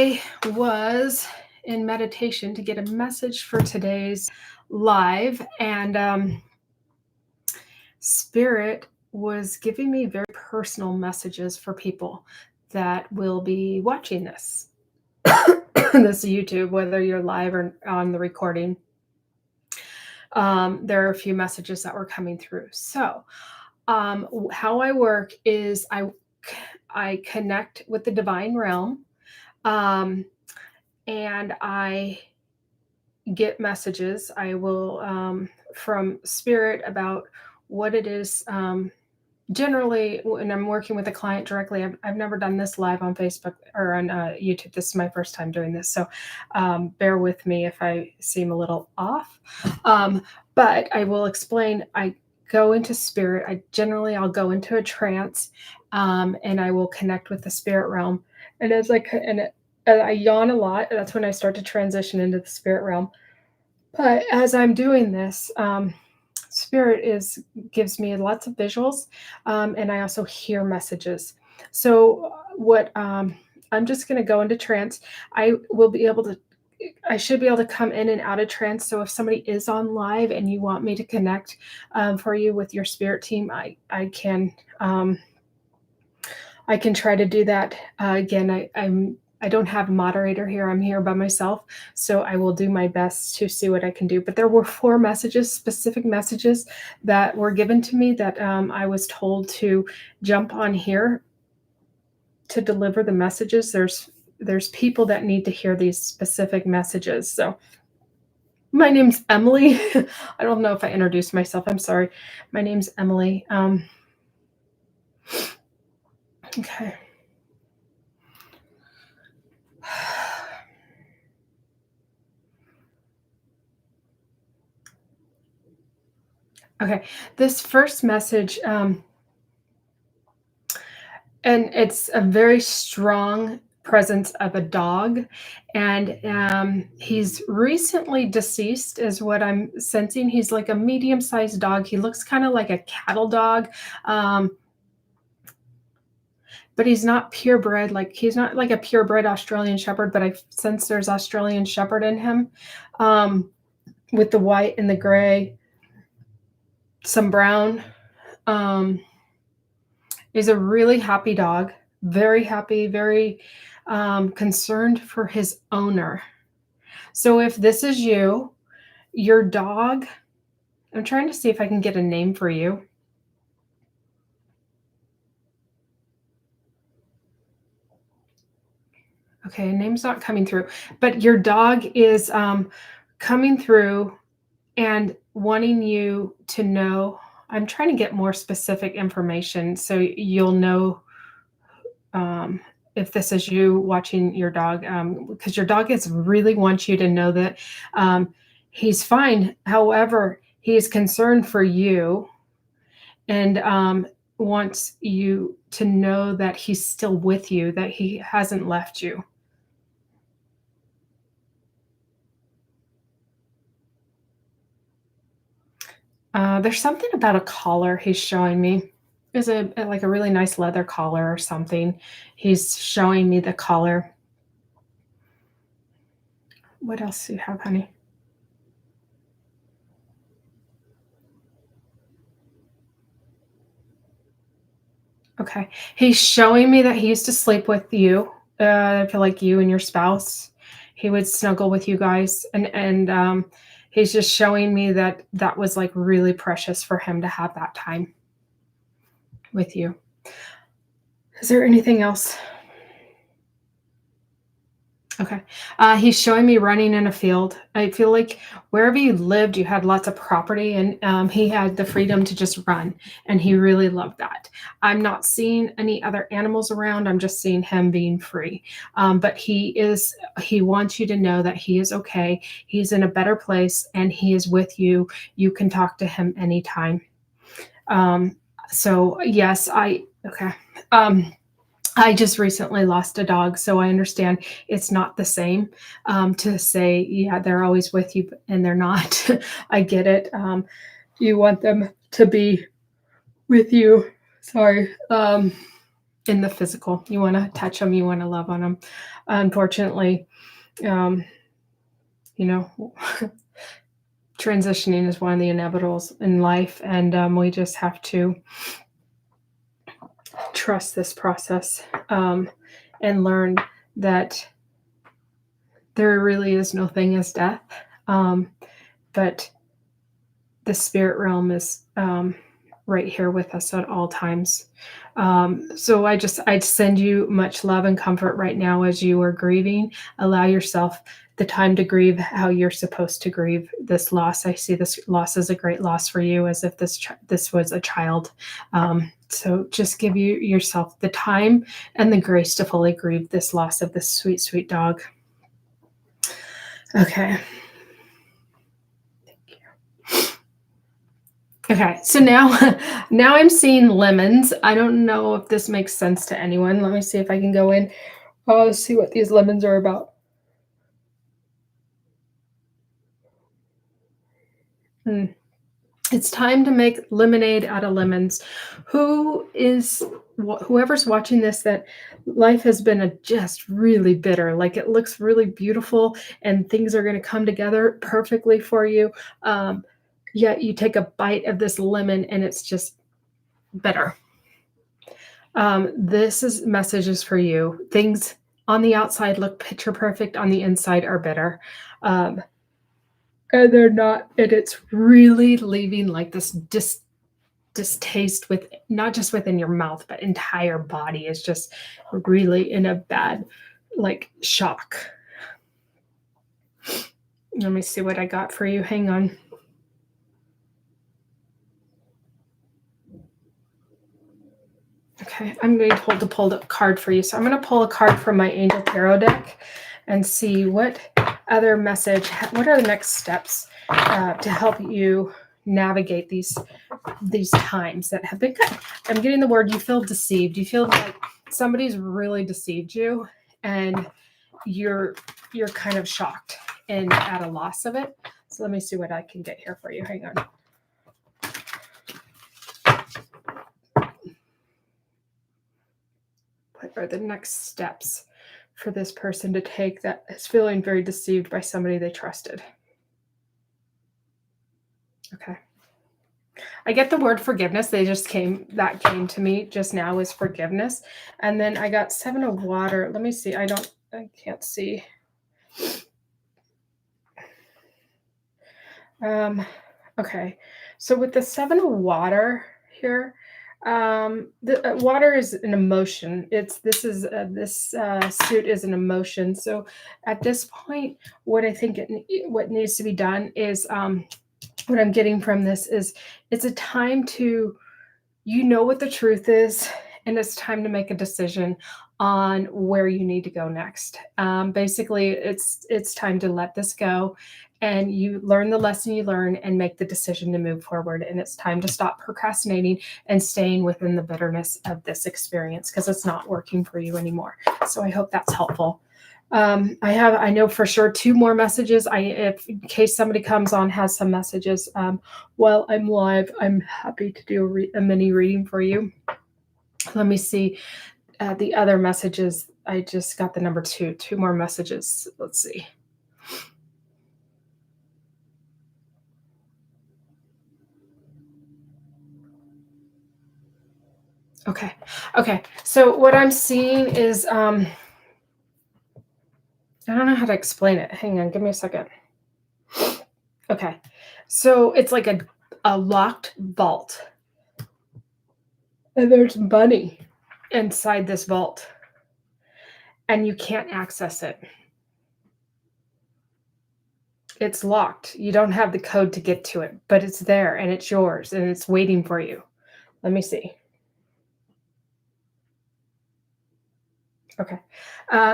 I was in meditation to get a message for today's live, and Spirit was giving me very personal messages for people that will be watching this. This YouTube, whether you're live or on the recording. There are a few messages that were coming through. So, how I work is I connect with the divine realm. And I get messages. I will from spirit about what it is. Generally, when I'm working with a client directly, I've never done this live on Facebook or on YouTube. This is my first time doing this, so bear with me if I seem a little off. But I will explain. I go into spirit. I'll go into a trance, and I will connect with the spirit realm. And I yawn a lot. That's when I start to transition into the spirit realm. But as I'm doing this, spirit gives me lots of visuals, and I also hear messages. So what I'm just going to go into trance. I should be able to come in and out of trance. So if somebody is on live and you want me to connect for you with your spirit team, I can try to do that. Again, I don't have a moderator here. I'm here by myself. So I will do my best to see what I can do. But there were 4 specific messages that were given to me that I was told to jump on here to deliver the messages. There's people that need to hear these specific messages. So my name's Emily. I don't know if I introduced myself. I'm sorry. My name's Emily. Okay. Okay, this first message, and it's a very strong presence of a dog, and he's recently deceased, is what I'm sensing. He's like a medium-sized dog. He looks kind of like a cattle dog, but he's not purebred. He's not like a purebred Australian Shepherd, but I sense there's Australian Shepherd in him, with the white and the gray. Some brown. Is a really happy dog, very happy, very concerned for his owner. So if this is you, your dog, I'm trying to see if I can get a name for you. Okay, name's not coming through, but your dog is coming through and wanting you to know. I'm trying to get more specific information so you'll know if this is you watching your dog, because your dog really wants you to know that he's fine. However, he is concerned for you and wants you to know that he's still with you, that he hasn't left you. There's something about a collar he's showing me. Is like a really nice leather collar or something. He's showing me the collar. What else do you have, honey? Okay. He's showing me that he used to sleep with you. I feel like you and your spouse. He would snuggle with you guys, and he's just showing me that was like really precious for him to have that time with you. Is there anything else? Okay. He's showing me running in a field. I feel like wherever you lived, you had lots of property, and he had the freedom to just run, and he really loved that. I'm not seeing any other animals around. I'm just seeing him being free. But he wants you to know that he is okay. He's in a better place, and he is with you. You can talk to him anytime. So yes, okay. I just recently lost a dog, so I understand it's not the same to say, yeah, they're always with you, and they're not. I get it. You want them to be with you. Sorry. in the physical. You want to touch them, you want to love on them. Unfortunately, um, you know, transitioning is one of the inevitables in life, and we just have to trust this process, and learn that there really is no thing as death, but the spirit realm is right here with us at all times. So I'd send you much love and comfort right now as you are grieving. Allow yourself the time to grieve how you're supposed to grieve this loss. I see this loss as a great loss for you, as if this was a child. So just give yourself the time and the grace to fully grieve this loss of this sweet, sweet dog. Okay. Okay, so now now I'm seeing lemons. I don't know if this makes sense to anyone. Let me see if I can go in. See what these lemons are about. Hmm. It's time to make lemonade out of lemons. Whoever's watching this, that life has been just really bitter. Like, it looks really beautiful and things are going to come together perfectly for you. Yet you take a bite of this lemon and it's just bitter. This is messages for you. Things on the outside look picture perfect, on the inside are bitter. Um, and they're not, and it's really leaving like this distaste with, not just within your mouth, but entire body is just really in a bad, like, shock. Let me see what I got for you. Hang on. Okay, I'm going to pull the card for you. So I'm going to pull a card from my Angel Tarot deck and see what other message, what are the next steps to help you navigate these times that have been good. I'm getting the word, you feel deceived. You feel like somebody's really deceived you, and you're kind of shocked and at a loss of it. So let me see what I can get here for you. Hang on. What are the next steps for this person to take that is feeling very deceived by somebody they trusted? Okay. I get the word forgiveness. That came to me just now, is forgiveness. And then I got 7 of water. Let me see. I can't see. Okay. So with the 7 of water here, the water is an emotion. This suit is an emotion. So at this point, what I think what needs to be done is, what I'm getting from this is, it's a time to, what the truth is, and it's time to make a decision on where you need to go next. Basically, it's time to let this go, and you learn the lesson you learn and make the decision to move forward. And it's time to stop procrastinating and staying within the bitterness of this experience, because it's not working for you anymore. So I hope that's helpful. I know for sure 2 more messages. If in case somebody comes on, has some messages, while I'm live, I'm happy to do a mini reading for you. Let me see the other messages. I just got the number 2 more messages. Let's see. Okay, so what I'm seeing is, I don't know how to explain it. Hang on, give me a second. Okay, so it's like a locked vault, and there's money inside this vault, and you can't access it. It's locked. You don't have the code to get to it, but it's there and it's yours and it's waiting for you. Let me see. Okay.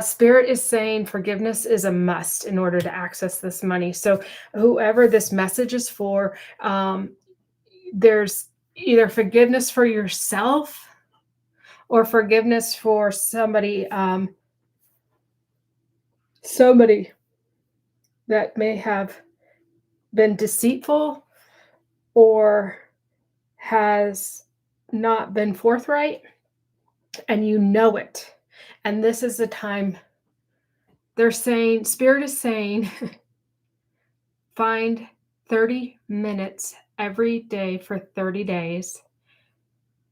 Spirit is saying forgiveness is a must in order to access this money. So whoever this message is for, there's either forgiveness for yourself or forgiveness for somebody, somebody that may have been deceitful or has not been forthright. and you know it. And this is the time they're saying, Spirit is saying, find 30 minutes every day for 30 days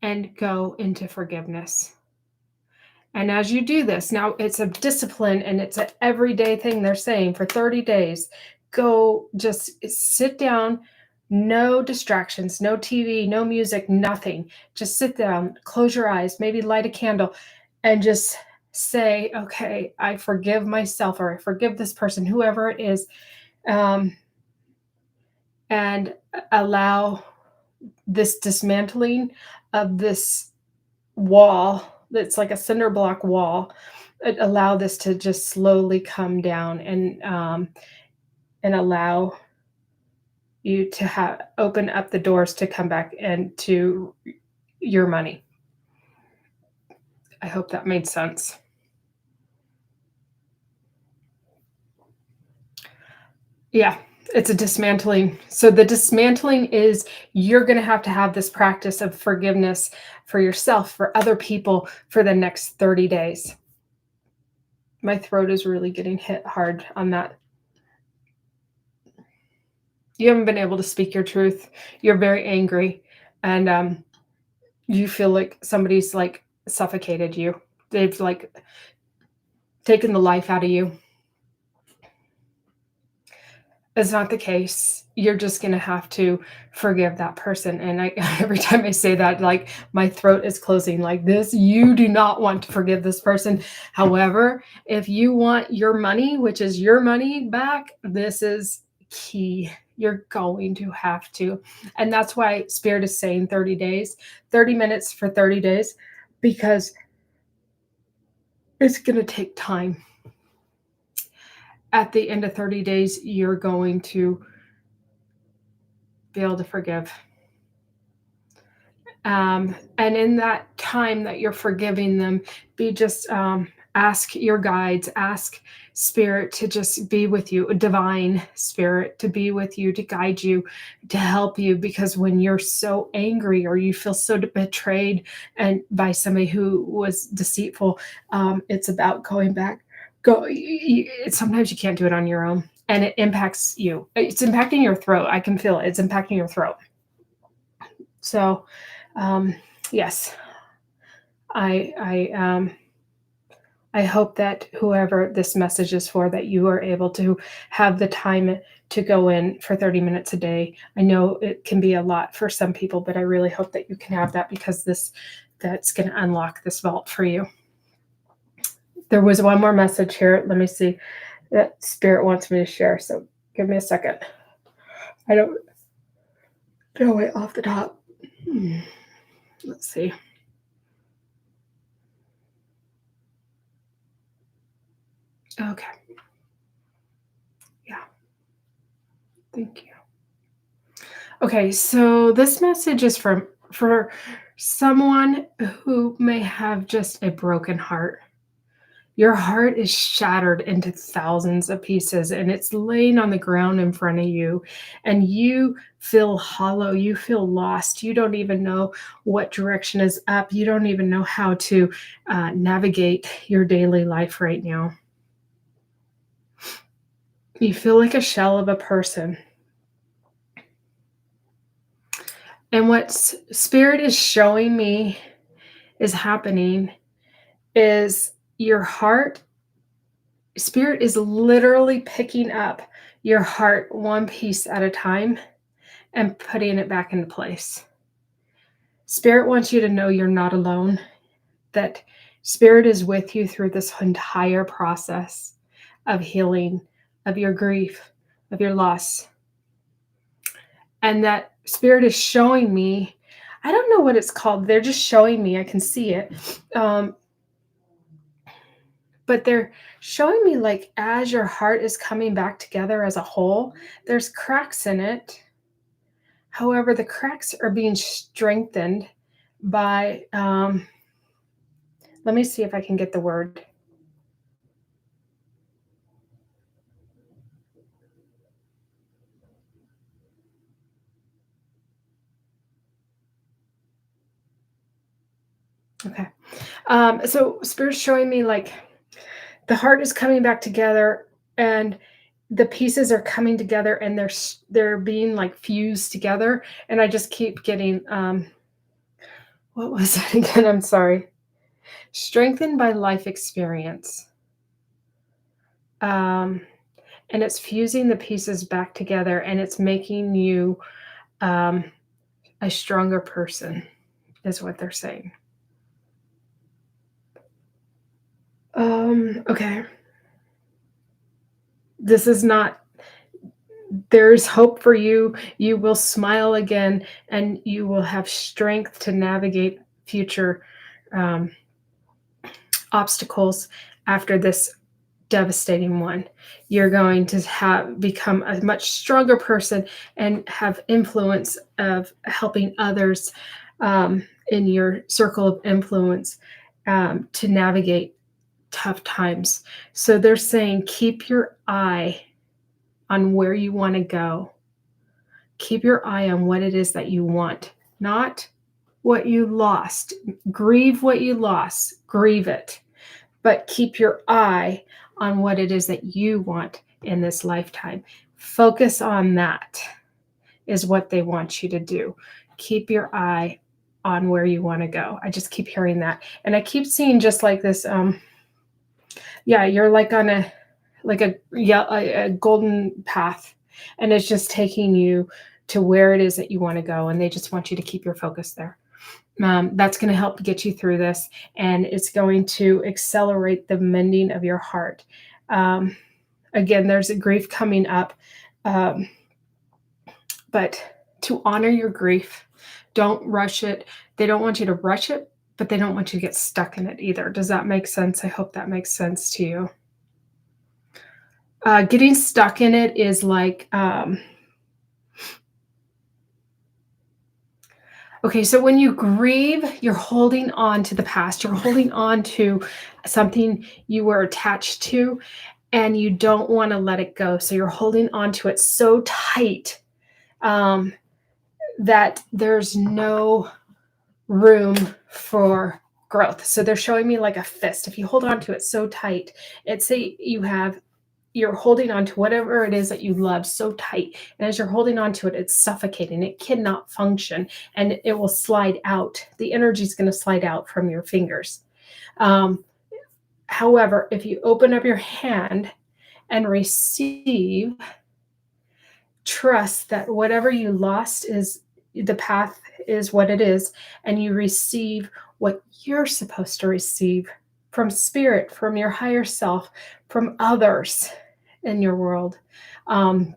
and go into forgiveness. And as you do this, now it's a discipline and it's an everyday thing they're saying for 30 days. Go just sit down, no distractions, no TV, no music, nothing. Just sit down, close your eyes, maybe light a candle, and just say, okay, I forgive myself or I forgive this person, whoever it is, um, and allow this dismantling of this wall that's like a cinder block wall, allow this to just slowly come down and allow you to have open up the doors to come back and to your money. I hope that made sense. Yeah, it's a dismantling. So the dismantling is you're going to have this practice of forgiveness for yourself, for other people for the next 30 days. My throat is really getting hit hard on that. You haven't been able to speak your truth. You're very angry, and you feel like somebody's like suffocated you. They've like taken the life out of you. It's not the case. You're just gonna have to forgive that person. And I, every time I say that, like my throat is closing like this. You do not want to forgive this person. However, if you want your money, which is your money back, this is key. You're going to have to. And that's why Spirit is saying 30 days, 30 minutes for 30 days, because it's going to take time. At the end of 30 days, you're going to be able to forgive. And in that time that you're forgiving them, be just ask your guides, ask Spirit to just be with you, a divine Spirit to be with you, to guide you, to help you. Because when you're so angry or you feel so betrayed and by somebody who was deceitful, it's about going back. Sometimes you can't do it on your own, and it impacts you. It's impacting your throat. I can feel it. It's impacting your throat. So, yes, I hope that whoever this message is for, that you are able to have the time to go in for 30 minutes a day. I know it can be a lot for some people, but I really hope that you can have that, because that's going to unlock this vault for you. There was one more message here. Let me see that Spirit wants me to share. So give me a second. I don't know it off the top. Let's see. Okay. Yeah. Thank you. Okay, so this message is for someone who may have just a broken heart. Your heart is shattered into thousands of pieces and it's laying on the ground in front of you, and you feel hollow, you feel lost, you don't even know what direction is up, you don't even know how to navigate your daily life right now. You feel like a shell of a person. And what Spirit is showing me is happening is your heart. Spirit is literally picking up your heart one piece at a time and putting it back into place. Spirit wants you to know you're not alone, that Spirit is with you through this entire process of healing, of your grief, of your loss. And that Spirit is showing me, I don't know what it's called. They're just showing me, I can see it. But they're showing me, like, as your heart is coming back together as a whole, there's cracks in it. However, the cracks are being strengthened by, let me see if I can get the word. Okay. So Spirit's showing me like the heart is coming back together, and the pieces are coming together, and they're being like fused together. And I just keep getting what was that again? I'm sorry. Strengthened by life experience. Um, and it's fusing the pieces back together, and it's making you um, a stronger person, is what they're saying. Okay. This is not, there's hope for you. You will smile again, and you will have strength to navigate future um, obstacles after this devastating one. You're going to have become a much stronger person and have influence of helping others in your circle of influence to navigate tough times. So they're saying keep your eye on where you want to go. Keep your eye on what it is that you want, not what you lost. Grieve what you lost, grieve it, but keep your eye on what it is that you want in this lifetime. Focus on that, is what they want you to do. Keep your eye on where you want to go. I just keep hearing that. And I keep seeing just like this yeah, you're like on a like a yeah a golden path, and it's just taking you to where it is that you want to go, and they just want you to keep your focus there. That's going to help get you through this, and it's going to accelerate the mending of your heart. um, Again, there's a grief coming up, um, but to honor your grief, don't rush it. They don't want you to rush it, but they don't want you to get stuck in it either. Does that make sense? I hope that makes sense to you. Getting stuck in it is like, okay, so when you grieve, you're holding on to the past, you're holding on to something you were attached to, and you don't want to let it go. So you're holding on to it so tight um, that there's no room for growth. So they're showing me like a fist. If you hold on to it so tight, it's say you're holding on to whatever it is that you love so tight. And as you're holding on to it, it's suffocating. It cannot function, and it will slide out. The energy is going to slide out from your fingers. Um, However, if you open up your hand and receive, trust that whatever you lost is the path is what it is, and you receive what you're supposed to receive from spirit, from your higher self, from others in your world. Um,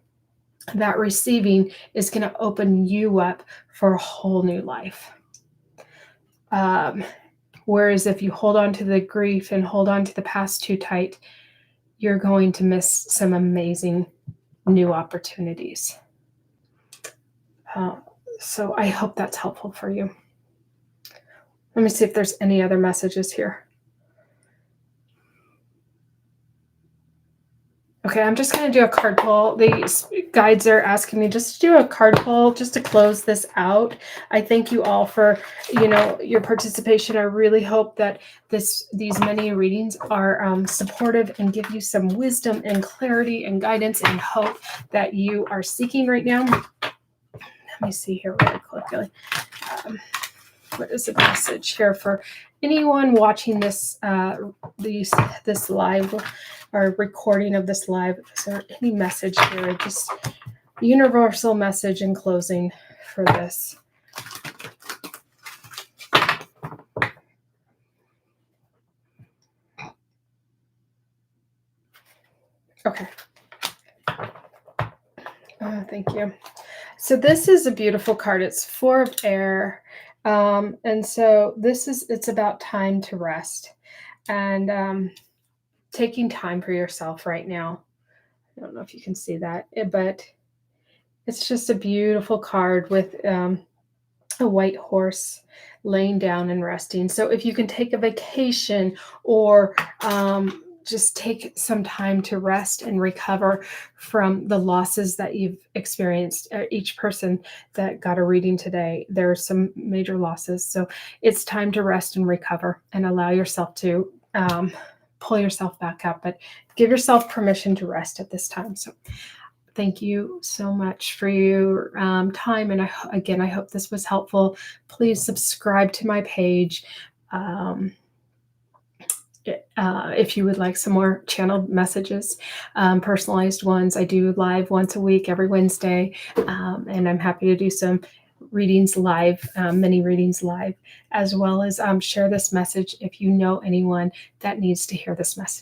that receiving is going to open you up for a whole new life. Um, Whereas if you hold on to the grief and hold on to the past too tight, you're going to miss some amazing new opportunities. Uh, so I hope that's helpful for you. Let me see if there's any other messages here. Okay, I'm just going to do a card pull. The guides are asking me just to do a card pull just to close this out. I thank you all for, your participation. I really hope that these many readings are supportive and give you some wisdom and clarity and guidance and hope that you are seeking right now. Let me see here really quickly. What is the message here for anyone watching this live or recording of this live? Is there any message here? Just universal message in closing for this. Okay. Thank you. So this is a beautiful card. It's 4 of air. And so it's about time to rest and taking time for yourself right now. I don't know if you can see that, but it's just a beautiful card with a white horse laying down and resting. So if you can take a vacation or just take some time to rest and recover from the losses that you've experienced. Each person that got a reading today, there are some major losses. So it's time to rest and recover and allow yourself to pull yourself back up, but give yourself permission to rest at this time. So thank you so much for your time. And again, I hope this was helpful. Please subscribe to my page. Um, if you would like some more channeled messages, personalized ones, I do live once a week, every Wednesday, and I'm happy to do some readings live, mini readings live, as well as share this message if you know anyone that needs to hear this message.